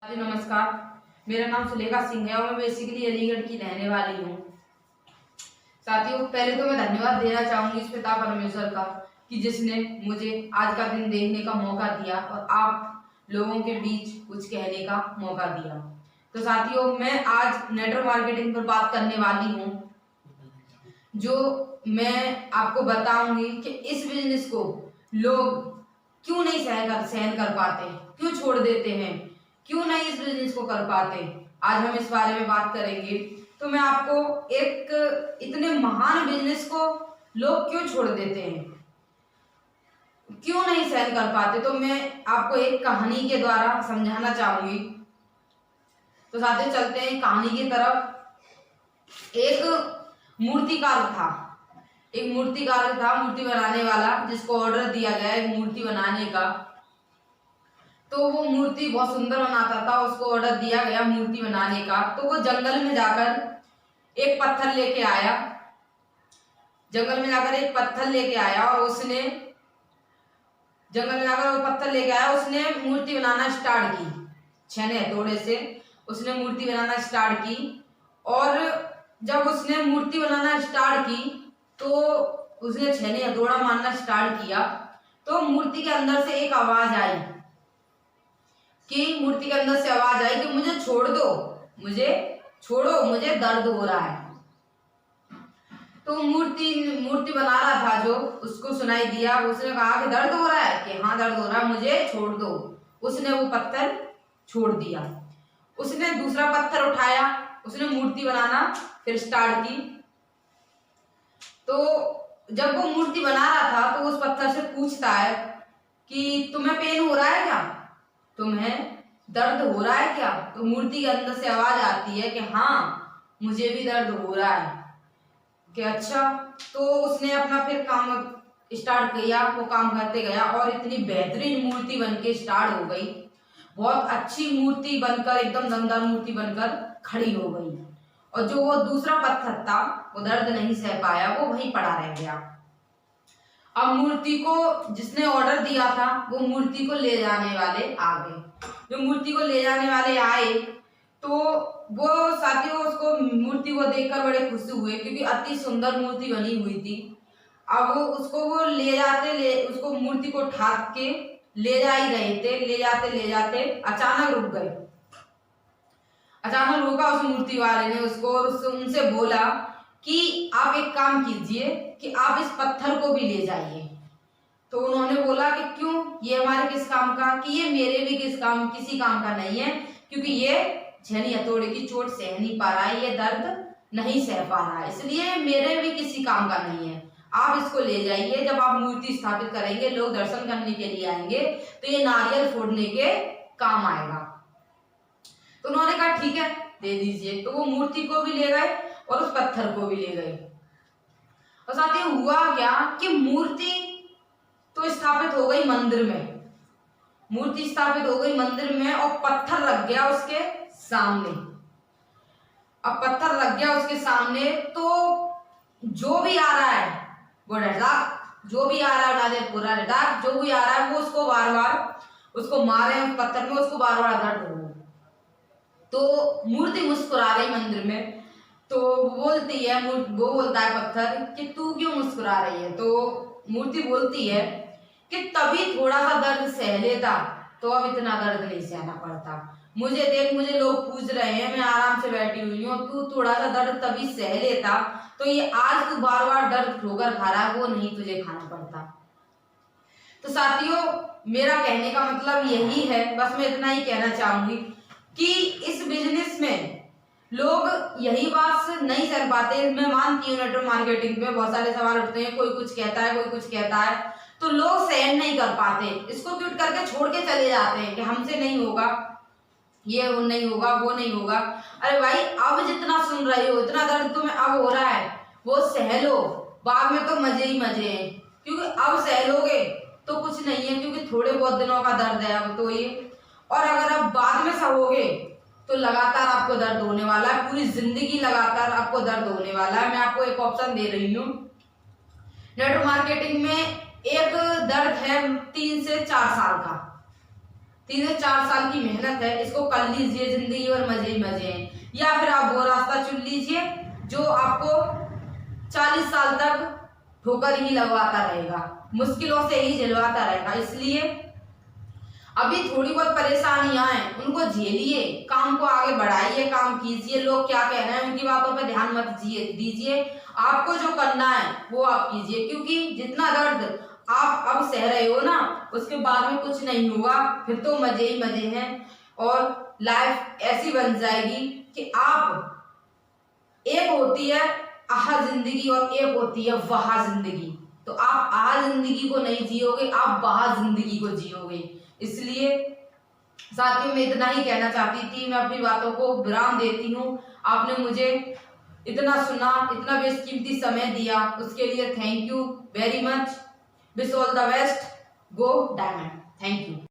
जी नमस्कार। मेरा नाम सुलेखा सिंह है और मैं बेसिकली अलीगढ़ की रहने वाली हूँ। साथियों, पहले तो मैं धन्यवाद देना चाहूंगी इस पिता परमेश्वर का कि जिसने मुझे आज का दिन देखने का मौका दिया और आप लोगों के बीच कुछ कहने का मौका दिया। तो साथियों, मैं आज नेटवर्क मार्केटिंग पर बात करने वाली हूँ, जो मैं आपको बताऊंगी कि इस बिजनेस को लोग क्यों नहीं सहन कर पाते, क्यों छोड़ देते हैं, क्यों नहीं इस बिजनेस को कर पाते। आज हम इस बारे में बात करेंगे। तो मैं आपको एक इतने महान बिजनेस को लोग क्यों छोड़ देते हैं, क्यों नहीं सहन कर पाते, तो मैं आपको एक कहानी के द्वारा समझाना चाहूंगी। तो साथियों, चलते हैं कहानी की तरफ। एक मूर्तिकार था, मूर्ति बनाने वाला, जिसको ऑर्डर दिया गया एक मूर्ति बनाने का। तो वो मूर्ति बहुत सुंदर बनाता था, उसको ऑर्डर दिया गया मूर्ति बनाने का। तो वो जंगल में जाकर एक पत्थर लेके आया, और उसने उसने मूर्ति बनाना स्टार्ट की। छेने हथौड़े से उसने मूर्ति बनाना स्टार्ट की। और जब उसने मूर्ति बनाना स्टार्ट की तो उसने छेने हथौड़ा मारना स्टार्ट किया। तो मूर्ति के अंदर से एक आवाज आई कि मुझे छोड़ दो, मुझे दर्द हो रहा है। तो मूर्ति बना रहा था जो, उसको सुनाई दिया। उसने कहा कि दर्द हो रहा है, कि हाँ दर्द हो रहा है, मुझे छोड़ दो। उसने वो पत्थर छोड़ दिया। उसने दूसरा पत्थर उठाया, उसने मूर्ति बनाना फिर स्टार्ट की। तो जब वो मूर्ति बना रहा था तो उस पत्थर से पूछता है कि तुम्हें पेन हो रहा है क्या, तुम्हें दर्द हो रहा है क्या? तो मूर्ति के अंदर से आवाज आती है कि हाँ मुझे भी दर्द हो रहा है। कि अच्छा। तो उसने अपना फिर काम स्टार्ट किया, वो काम करते गया और इतनी बेहतरीन मूर्ति बनके स्टार्ट हो गई। बहुत अच्छी मूर्ति बनकर, एकदम दमदार मूर्ति बनकर खड़ी हो गई। और जो वो दूसरा पत्थर था वो दर्द नहीं सह पाया, वो वहीं पड़ा रह गया। अब मूर्ति को जिसने ऑर्डर दिया था वो मूर्ति को ले जाने वाले आ गए। जो मूर्ति को ले जाने वाले आए तो वो साथियों उसको मूर्ति को देखकर बड़े खुश हुए, क्योंकि अति सुंदर मूर्ति बनी हुई थी। अब उसको वो उसको मूर्ति को ठाक के ले जा ही रहे थे। ले जाते अचानक रुक गए। अचानक रोका उस मूर्ति वाले ने उसको और उनसे बोला कि आप एक काम कीजिए कि आप इस पत्थर को भी ले जाइए। तो उन्होंने बोला कि क्यों, ये हमारे किस काम का? कि ये मेरे भी किसी काम का नहीं है, क्योंकि ये छेनी हथौड़े की चोट सह नहीं पा रहा है, ये दर्द नहीं सह पा रहा है, इसलिए मेरे भी किसी काम का नहीं है। आप इसको ले जाइए, जब आप मूर्ति स्थापित करेंगे, लोग दर्शन करने के लिए आएंगे, तो ये नारियल फोड़ने के काम आएगा। तो उन्होंने कहा ठीक है, दे दीजिए। तो वो मूर्ति को भी ले गए और उस पत्थर को भी ले गए। और साथ ही हुआ क्या कि मूर्ति तो स्थापित हो गई मंदिर में, और पत्थर लग गया उसके सामने। अब पत्थर लग गया उसके सामने तो जो भी आ रहा है वो डरदाक, जो भी आ रहा है वो उसको बार बार उसको मारे उस पत्थर में, उसको बार बार दर्द हो। तो मूर्ति मुस्कुरा रही मंदिर में। तो वो बोलता है पत्थर कि तू क्यों मुस्कुरा रही है? तो मूर्ति बोलती है कि तभी थोड़ा सा दर्द सह लेता तो अब इतना दर्द नहीं सहना पड़ता। मुझे देख, मुझे लोग पूछ रहे हैं, मैं आराम से बैठी हुई हूँ, तू थोड़ा सा दर्द तभी सह लेता तो ये आज तू बार बार दर्द ठोकर खा रहा है, वो नहीं तुझे खाना पड़ता। तो साथियों, मेरा कहने का मतलब यही है, बस मैं इतना ही कहना चाहूंगी कि इस बिजनेस में लोग यही बात नहीं कर पाते। मैं मानती हूँ नेटवर्क मार्केटिंग में बहुत सारे सवाल उठते हैं, कोई कुछ कहता है, तो लोग सहन नहीं कर पाते, इसको क्विट करके छोड़ के चले जाते हैं कि हमसे नहीं होगा, ये वो नहीं होगा, वो नहीं होगा। अरे भाई, अब जितना सुन रहे हो, इतना दर्द तुम्हें अब हो रहा है, वो सह लो, बाद में तो मजे ही मजे हैं, क्योंकि अब सह लोगे तो कुछ नहीं है, क्योंकि थोड़े बहुत दिनों का दर्द है अब तो ये। और अगर अब बाद में सहोगे तो लगातार आपको दर्द होने वाला है, पूरी जिंदगी लगातार आपको दर्द होने वाला है। मैं आपको एक ऑप्शन दे रही हूँ। नेटवर्क मार्केटिंग में एक दर्द है 3 से 4 साल का, 3 से 4 साल की मेहनत है, इसको कर लीजिए, जिंदगी और मजे ही मजे हैं। या फिर आप वो रास्ता चुन लीजिए जो आपको 40 साल तक ठोकर ही लगवाता रहेगा, मुश्किलों से ही झिलवाता रहेगा। इसलिए अभी थोड़ी बहुत परेशानियां हैं, उनको झेलिए, काम को आगे बढ़ाइए, काम कीजिए। लोग क्या कह रहे हैं उनकी बातों पे ध्यान मत दीजिए, आपको जो करना है वो आप कीजिए, क्योंकि जितना दर्द आप अब सह रहे हो ना, उसके बाद में कुछ नहीं होगा, फिर तो मजे ही मजे हैं और लाइफ ऐसी बन जाएगी कि आप, एक होती है आहा जिंदगी और एक होती है वहा जिंदगी, तो आप आहा जिंदगी को नहीं जियोगे, आप वहा जिंदगी को जियोगे। इसलिए साथियों, मैं इतना ही कहना चाहती थी, मैं अपनी बातों को विराम देती हूँ। आपने मुझे इतना सुना, इतना बेशकीमती समय दिया, उसके लिए thank you very much. Wish all the best, go diamond. Thank you.